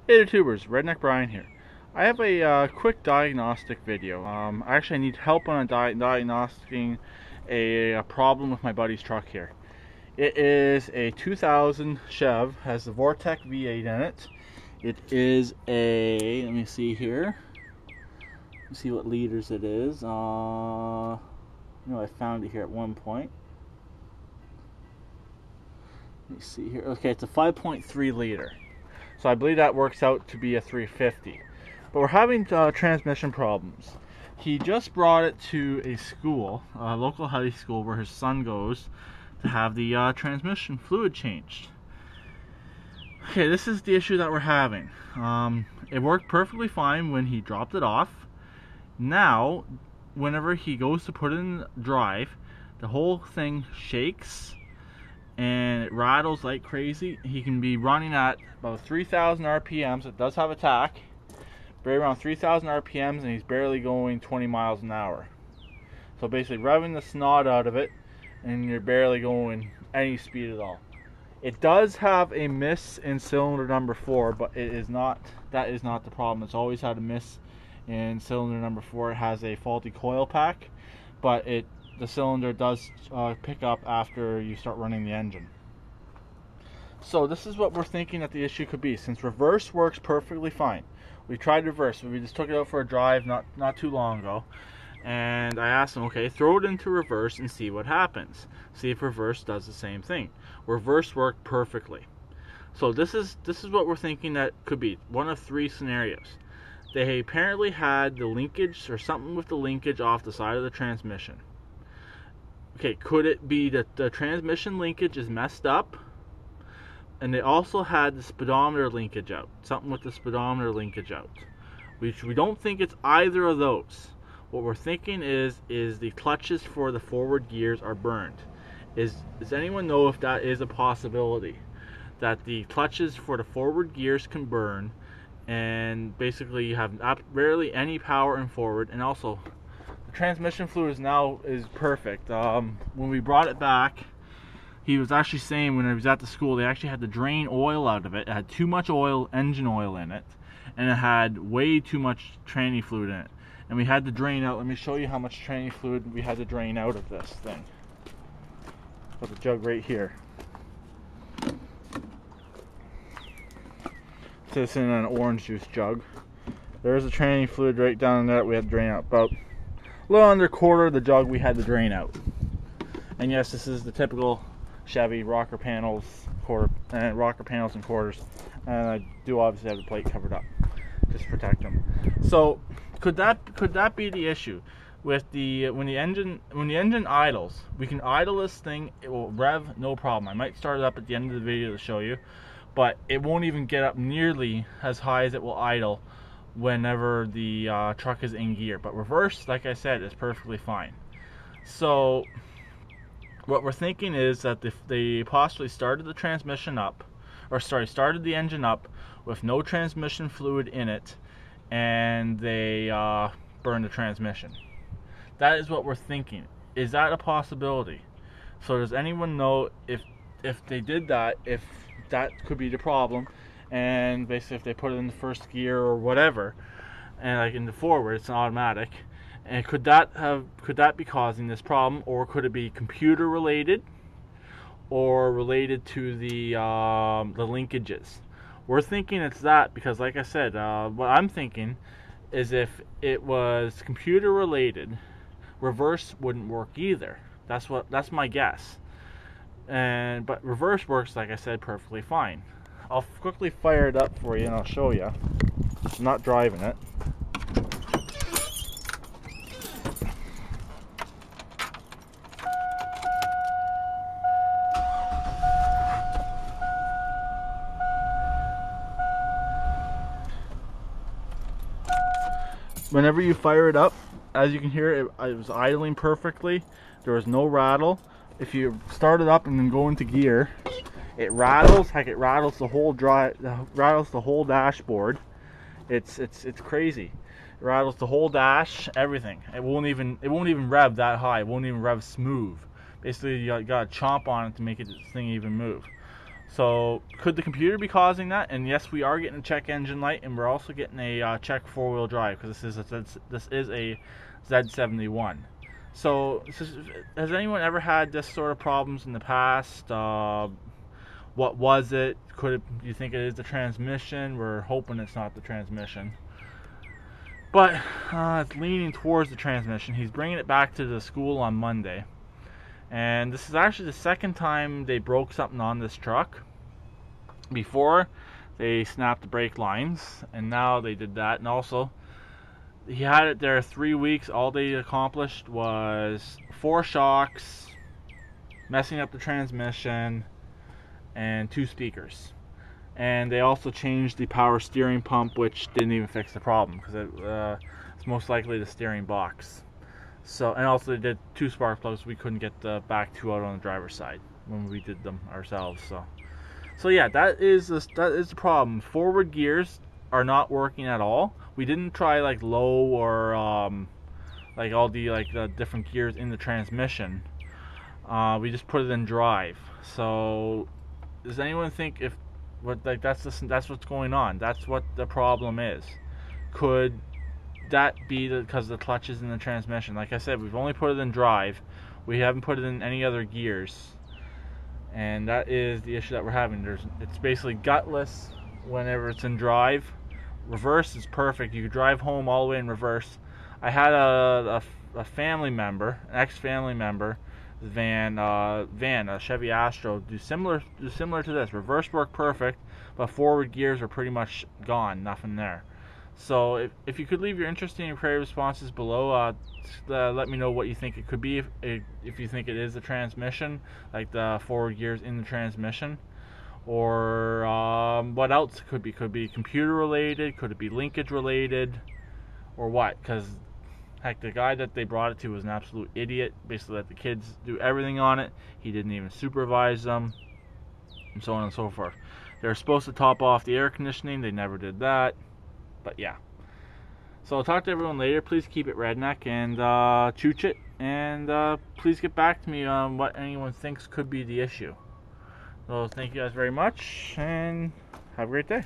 Hey there tubers, Redneck Brian here. I have a quick diagnostic video. Actually I need help on diagnosing a problem with my buddy's truck here. It is a 2000 Chev, has the Vortec V8 in it. It is a, let me see here, let's see what liters it is. I found it here at one point. Let me see here. Okay, it's a 5.3 liter. So I believe that works out to be a 350. But we're having transmission problems. He just brought it to a school, a local high school where his son goes to have the transmission fluid changed. Okay, this is the issue that we're having. It worked perfectly fine when he dropped it off. Now, whenever he goes to put it in drive, the whole thing shakes and it rattles like crazy. He can be running at about 3,000 RPMs. It does have a tach, but around 3,000 RPMs, and he's barely going 20 miles an hour. So basically revving the snot out of it, and you're barely going any speed at all. It does have a miss in cylinder number 4, but it is not. That is not the problem. It's always had a miss in cylinder number 4. It has a faulty coil pack, but the cylinder does pick up after you start running the engine. So this is what we're thinking that the issue could be. Since reverse works perfectly fine, we tried reverse. We just took it out for a drive not too long ago, and I asked him, okay, throw it into reverse and see what happens. See if reverse does the same thing. Reverse worked perfectly. So this is what we're thinking that could be one of 3 scenarios. They apparently had the linkage or something with the linkage off the side of the transmission. Okay, could it be that the transmission linkage is messed up? And they also had the speedometer linkage out. Something with the speedometer linkage out. We don't think it's either of those. What we're thinking is the clutches for the forward gears are burned. Does anyone know if that is a possibility? That the clutches for the forward gears can burn, and basically you have rarely any power in forward, and also transmission fluid is perfect. When we brought it back, he was actually saying when he was at the school they actually had to drain oil out of it. It had too much oil, engine oil in it, and it had way too much tranny fluid in it. And we had to drain out, let me show you how much tranny fluid we had to drain out of this thing. Got the jug right here. It's in an orange juice jug. There's a tranny fluid right down in there that we had to drain out. About a little under a quarter of the jug we had to drain out. And yes, this is the typical Chevy rocker panels, and quarters. And I do obviously have the plate covered up just to protect them. So could that be the issue with when the engine idles? We can idle this thing, it will rev no problem. I might start it up at the end of the video to show you, but it won't even get up nearly as high as it will idle whenever the truck is in gear. But reverse, like I said, is perfectly fine. So what we're thinking is that if they possibly started the transmission up, started the engine up with no transmission fluid in it, and they burned the transmission. That is what we're thinking. Is that a possibility? So does anyone know if they did that, if that could be the problem? And basically if they put it in the first gear or whatever, and like in the forward, it's an automatic, and could that be causing this problem? Or could it be computer related or related to the linkages? We're thinking it's that, because like I said, what I'm thinking is if it was computer related, reverse wouldn't work either. That's my guess. But reverse works, like I said, perfectly fine. I'll quickly fire it up for you and I'll show you. I'm not driving it. Whenever you fire it up, as you can hear, it was idling perfectly. There was no rattle. If you start it up and then go into gear, it rattles. Heck, it rattles the whole dashboard. It's crazy. It rattles the whole dash, everything. It won't even rev that high. It won't even rev smooth. Basically, you gotta chomp on it to make this thing even move. So could the computer be causing that? And yes, we are getting a check engine light, and we're also getting a check four-wheel drive, because this is a Z71. So has anyone ever had this sort of problems in the past? What was it? Do you think it is the transmission? We're hoping it's not the transmission, but it's leaning towards the transmission. He's bringing it back to the school on Monday. And this is actually the second time they broke something on this truck. Before, they snapped the brake lines, and now they did that. And also, he had it there 3 weeks. All they accomplished was 4 shocks, messing up the transmission, and 2 speakers. And they also changed the power steering pump, which didn't even fix the problem, because it's most likely the steering box. So, and also they did 2 spark plugs. We couldn't get the back 2 out on the driver's side when we did them ourselves. So yeah, that is the problem. Forward gears are not working at all. We didn't try like low or like all the different gears in the transmission. We just put it in drive. So does anyone think that's what's going on? That's what the problem is. Could that be because the clutch is in the transmission? Like I said, we've only put it in drive. We haven't put it in any other gears, and that is the issue that we're having. It's basically gutless whenever it's in drive. Reverse is perfect. You could drive home all the way in reverse. I had a family member, an ex-family member, van, a Chevy Astro, do similar to this. Reverse worked perfect, but forward gears are pretty much gone. Nothing there. So if you could leave your interesting and creative responses below, let me know what you think it could be. If you think it is the transmission, like the forward gears in the transmission, or what else it could be. Could be computer related, could it be linkage related, or what? Because heck, the guy that they brought it to was an absolute idiot. Basically let the kids do everything on it. He didn't even supervise them, and so on and so forth. They were supposed to top off the air conditioning. They never did that. But yeah, so I'll talk to everyone later. Please keep it redneck and chooch it, and please get back to me on what anyone thinks could be the issue. So thank you guys very much, and have a great day.